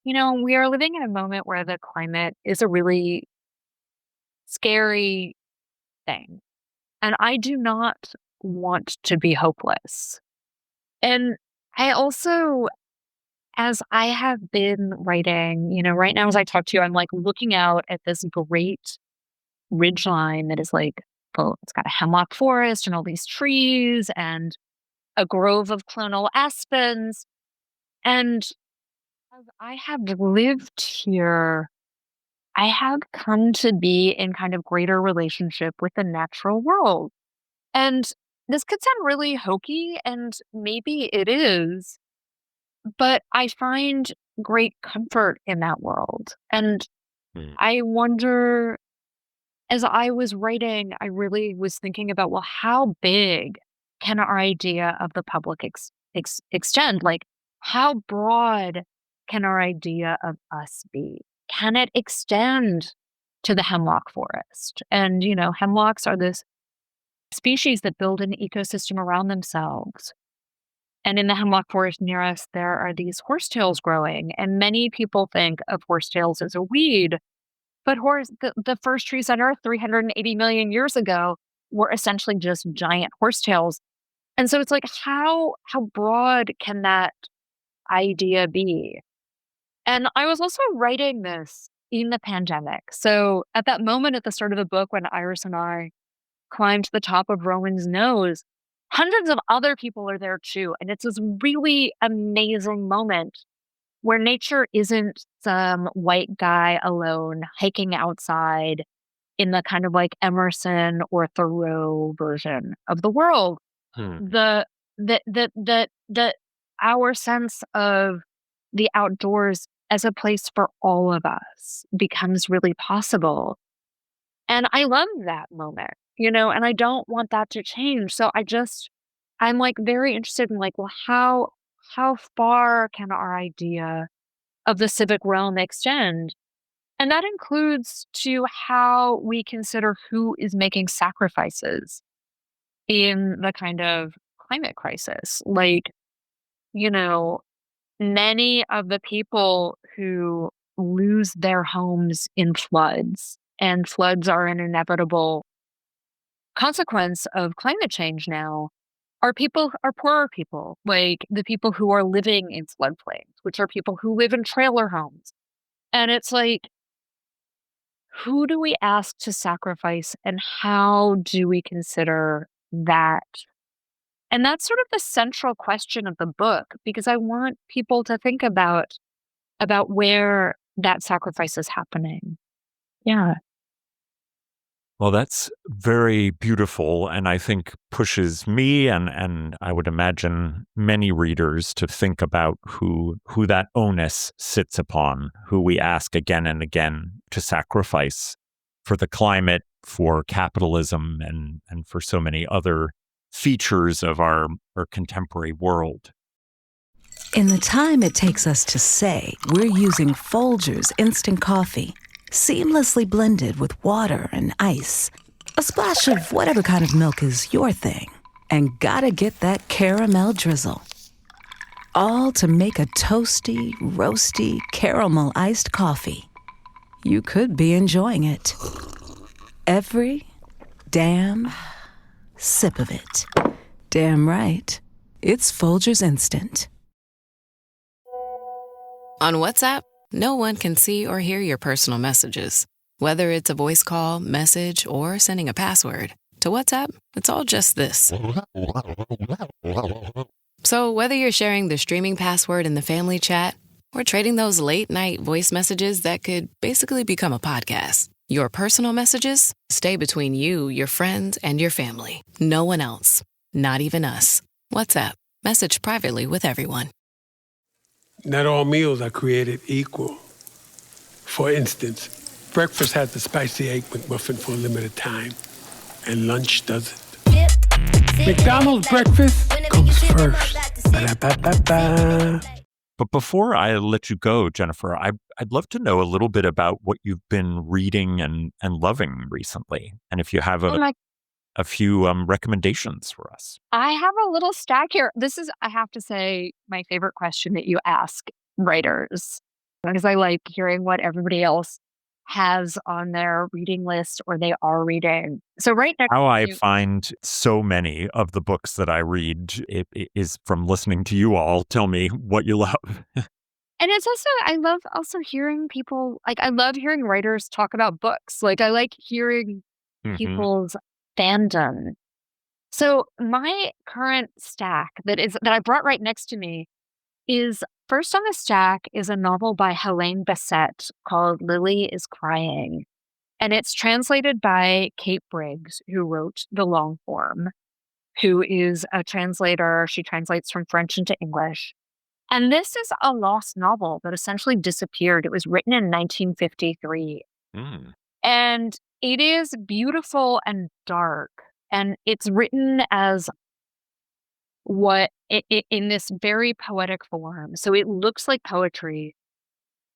we are living in a moment where the climate is a really scary thing. And I do not want to be hopeless. And I also, as I have been writing, right now as I talk to you, I'm like looking out at this great ridgeline that is like, well, it's got a hemlock forest and all these trees and a grove of clonal aspens. And as I have lived here, I have come to be in kind of greater relationship with the natural world. And this could sound really hokey, and maybe it is, but I find great comfort in that world. And I wonder, as I was writing, I really was thinking about, well, how big can our idea of the public extend? Like, how broad can our idea of us be? Can it extend to the hemlock forest? And, hemlocks are this species that build an ecosystem around themselves. And in the hemlock forest near us, there are these horsetails growing. And many people think of horsetails as a weed. But the first trees on Earth 380 million years ago were essentially just giant horsetails. And so it's like, how broad can that idea be? And I was also writing this in the pandemic. So at that moment at the start of the book, when Iris and I climbed to the top of Rowan's nose, hundreds of other people are there too. And it's this really amazing moment where nature isn't some white guy alone hiking outside in the kind of like Emerson or Thoreau version of the world. Our sense of the outdoors as a place for all of us becomes really possible. And I love that moment, and I don't want that to change. So I'm like very interested in like, well, how far can our idea of the civic realm extend? And that includes to how we consider who is making sacrifices in the kind of climate crisis. Like, many of the people who lose their homes in floods, and floods are an inevitable consequence of climate change now, are poorer people, like the people who are living in floodplains, which are people who live in trailer homes. And it's like, who do we ask to sacrifice and how do we consider that? And that's sort of the central question of the book, because I want people to think about where that sacrifice is happening. Yeah. Well, that's very beautiful, and I think pushes me and I would imagine many readers to think about who that onus sits upon, who we ask again and again to sacrifice for the climate, for capitalism, and for so many other features of our contemporary world. In the time it takes us to say, we're using Folgers instant coffee, seamlessly blended with water and ice, a splash of whatever kind of milk is your thing, and gotta get that caramel drizzle. All to make a toasty, roasty, caramel iced coffee. You could be enjoying it. Every damn sip of it. Damn right. It's Folgers Instant. On WhatsApp, no one can see or hear your personal messages. Whether it's a voice call, message, or sending a password, to WhatsApp, it's all just this. So whether you're sharing the streaming password in the family chat or trading those late-night voice messages that could basically become a podcast, your personal messages stay between you, your friends, and your family. No one else. Not even us. WhatsApp. Message privately with everyone. Not all meals are created equal. For instance, breakfast has the spicy egg McMuffin for a limited time, and lunch doesn't. McDonald's breakfast comes first. Ba-da-ba-ba-ba. But before I let you go, Jennifer, I'd love to know a little bit about what you've been reading and loving recently. And if you have a few recommendations for us. I have a little stack here. This is, I have to say, my favorite question that you ask writers, because I like hearing what everybody else has on their reading list or they are reading. So right next How I find so many of the books that I read it is from listening to you all tell me what you love. And it's also, I love also hearing people, like I love hearing writers talk about books. Like I like hearing people's fandom. So my current stack that I brought right next to me is first on the stack is a novel by Helene Bassett called Lily is Crying. And it's translated by Kate Briggs, who wrote the long form, who is a translator. She translates from French into English. And this is a lost novel that essentially disappeared. It was written in 1953. And it is beautiful and dark. And it's written as in this very poetic form. So it looks like poetry.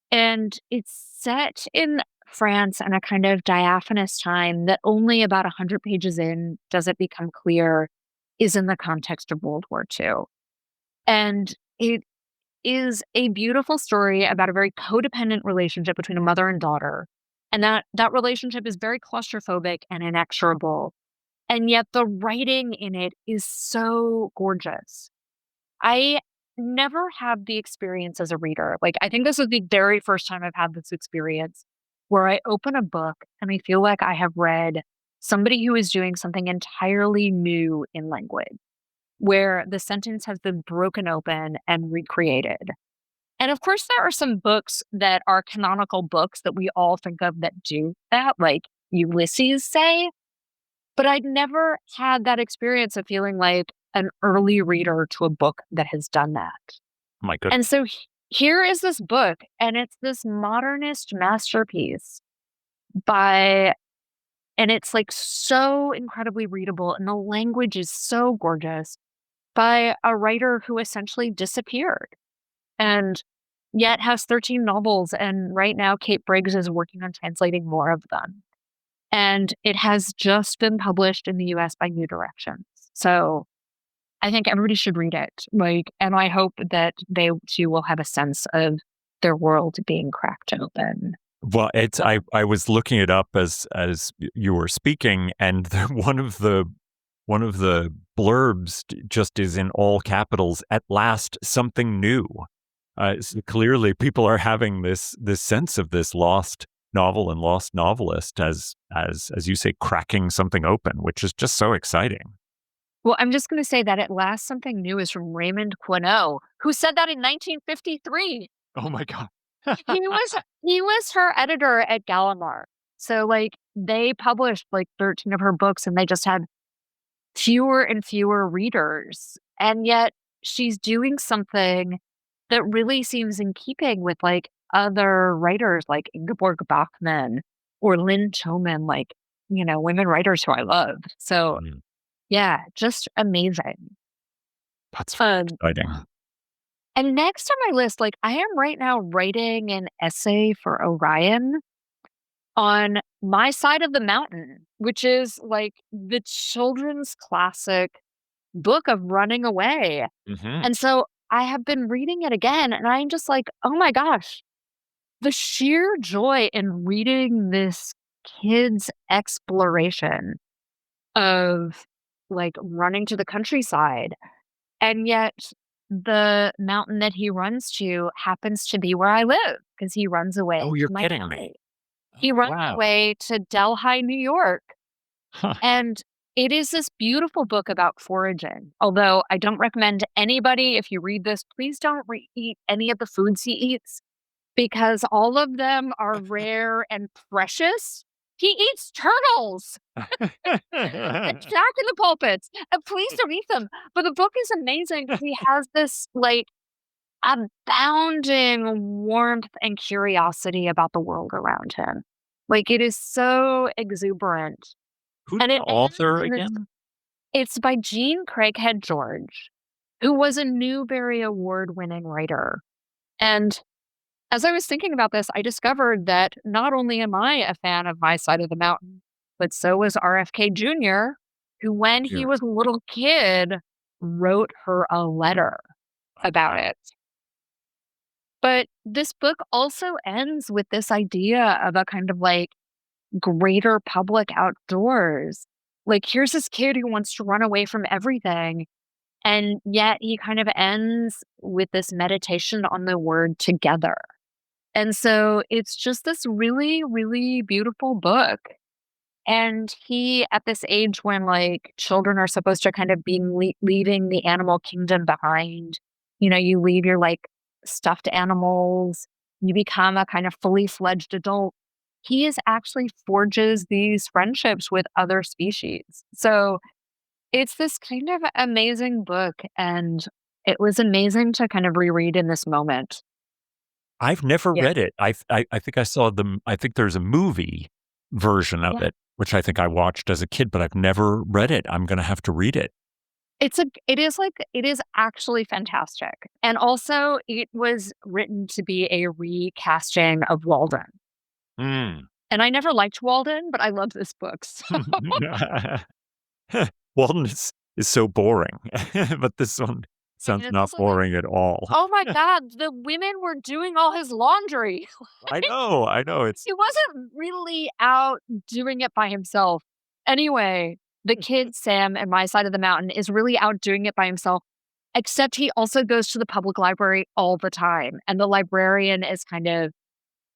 And it's set in France in a kind of diaphanous time that only about 100 pages in does it become clear is in the context of World War II. And it is a beautiful story about a very codependent relationship between a mother and daughter. And that relationship is very claustrophobic and inexorable. And yet the writing in it is so gorgeous. I never had the experience as a reader. Like, I think this is the very first time I've had this experience where I open a book and I feel like I have read somebody who is doing something entirely new in language, where the sentence has been broken open and recreated. And of course, there are some books that are canonical books that we all think of that do that, like Ulysses, say. But I'd never had that experience of feeling like an early reader to a book that has done that. My goodness. And so here is this book, and it's this modernist masterpiece and it's like so incredibly readable, and the language is so gorgeous, by a writer who essentially disappeared and yet has 13 novels. And right now, Kate Briggs is working on translating more of them. And it has just been published in the US by New Directions. So I think everybody should read it. And I hope that they too will have a sense of their world being cracked open. Well, I was looking it up as you were speaking, and one of the blurbs just is in all capitals. At last, something new. So clearly, people are having this sense of this lost novel and lost novelist as you say, cracking something open, which is just so exciting. Well, I'm just going to say that At Last Something New is from Raymond Queneau, who said that in 1953. Oh my God. he was her editor at Gallimard. So they published 13 of her books, and they just had fewer and fewer readers. And yet she's doing something that really seems in keeping with other writers like Ingeborg Bachmann or Lynn Choman, women writers who I love. So yeah, just amazing. That's exciting. And next on my list, I am right now writing an essay for Orion on My Side of the Mountain, which is the children's classic book of running away. And so I have been reading it again, and I'm just oh my gosh, the sheer joy in reading this kid's exploration of running to the countryside. And yet the mountain that he runs to happens to be where I live, because he runs away. Oh, you're to my kidding family. me. He runs Wow. away to Delhi, New York. Huh. And it is this beautiful book about foraging. Although I don't recommend anybody, if you read this, please don't eat any of the foods he eats because all of them are rare and precious. He eats turtles. Jack in the pulpits. And please don't eat them. But the book is amazing. He has this like abounding warmth and curiosity about the world around him. Like it is so exuberant. Who's And the it author ends in this- again? It's by Jean Craighead George, who was a Newbery Award-winning writer. And as I was thinking about this, I discovered that not only am I a fan of My Side of the Mountain, but so was RFK Jr., who, when he Yeah. was a little kid, wrote her a letter about it. But this book also ends with this idea of a kind of like greater public outdoors. Like, here's this kid who wants to run away from everything. And yet he kind of ends with this meditation on the word together. And so it's just this really, really beautiful book. And he, at this age when like children are supposed to kind of be leaving the animal kingdom behind, you leave your like stuffed animals, you become a kind of fully fledged adult. He is actually forges these friendships with other species. So it's this kind of amazing book. And it was amazing to kind of reread in this moment. I've never Yeah. read it. I think I saw I think there's a movie version of Yeah. it, which I think I watched as a kid, but I've never read it. I'm going to have to read it. It is actually fantastic. And also it was written to be a recasting of Walden. Mm. And I never liked Walden, but I love this book. So. Walden is so boring, but this one sounds it's not also like, boring at all. oh my God, the women were doing all his laundry. I know. It's He wasn't really out doing it by himself. Anyway, the kid, Sam, in My Side of the Mountain is really out doing it by himself, except he also goes to the public library all the time. And the librarian is kind of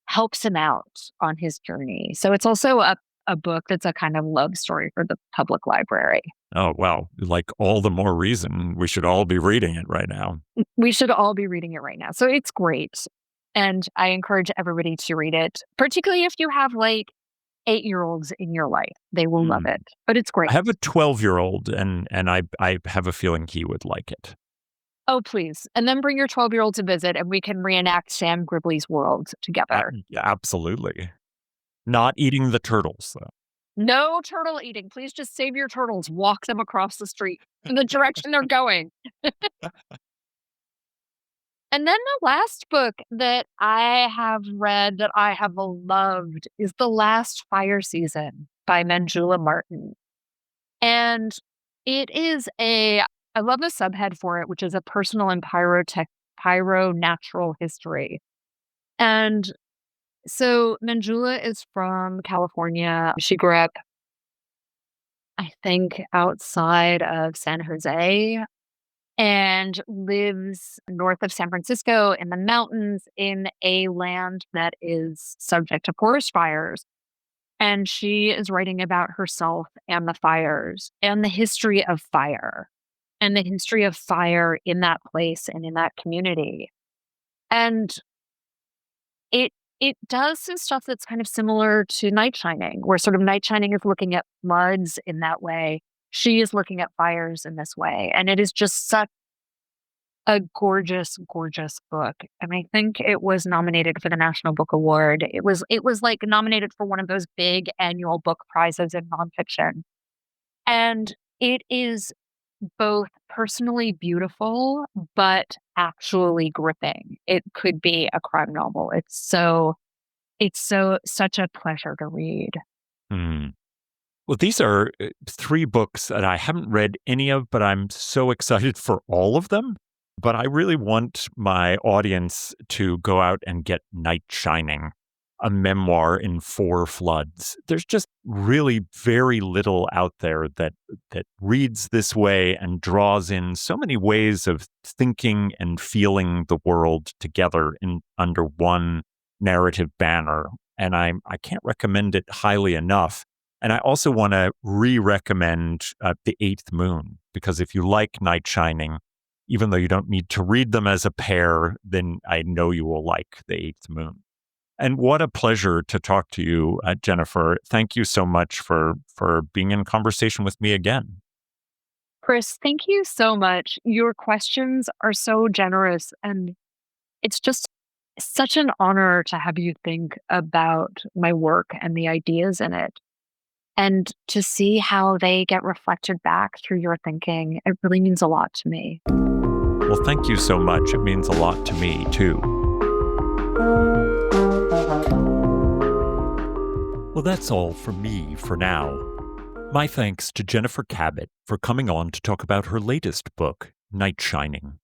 helps him out on his journey. So it's also a book that's a kind of love story for the public library. Oh, well, like all the more reason we should all be reading it right now. We should all be reading it right now. So it's great. And I encourage everybody to read it, particularly if you have like 8-year-olds in your life. They will love it, but it's great. I have a 12-year-old and I have a feeling he would like it. Oh, please. And then bring your 12-year-old to visit and we can reenact Sam Gribley's world together. Yeah, absolutely. Not eating the turtles, though. No turtle eating. Please just save your turtles. Walk them across the street in the direction they're going. And then the last book that I have read that I have loved is The Last Fire Season by Manjula Martin. And it is I love the subhead for it, which is a personal and pyro-natural history. And so Manjula is from California. She grew up, I think, outside of San Jose and lives north of San Francisco in the mountains in a land that is subject to forest fires. And she is writing about herself and the fires and the history of fire and the history of fire in that place and in that community. And it does some stuff that's kind of similar to Nightshining, where sort of Nightshining is looking at floods in that way. She is looking at fires in this way. And it is just such a gorgeous, gorgeous book. And I think it was nominated for the National Book Award. It was like nominated for one of those big annual book prizes in nonfiction. And it is both personally beautiful, but actually gripping. It could be a crime novel. It's such a pleasure to read. Hmm. Well, these are 3 books that I haven't read any of, but I'm so excited for all of them. But I really want my audience to go out and get Nightshining, a memoir in 4 floods. There's just really very little out there that reads this way and draws in so many ways of thinking and feeling the world together under one narrative banner. and I can't recommend it highly enough. And I also want to re-recommend The Eighth Moon, because if you like Nightshining, even though you don't need to read them as a pair, then I know you will like The Eighth Moon. And what a pleasure to talk to you, Jennifer. Thank you so much for being in conversation with me again. Chris, thank you so much. Your questions are so generous, and it's just such an honor to have you think about my work and the ideas in it. And to see how they get reflected back through your thinking, it really means a lot to me. Well, thank you so much. It means a lot to me, too. Well, that's all from me for now. My thanks to Jennifer Kabat for coming on to talk about her latest book, Nightshining.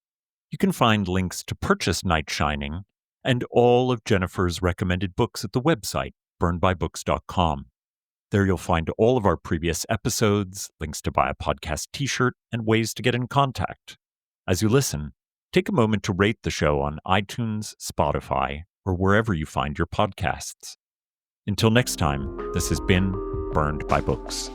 You can find links to purchase Nightshining and all of Jennifer's recommended books at the website, burnedbybooks.com. There you'll find all of our previous episodes, links to buy a podcast t-shirt, and ways to get in contact. As you listen, take a moment to rate the show on iTunes, Spotify, or wherever you find your podcasts. Until next time, this has been Burned by Books.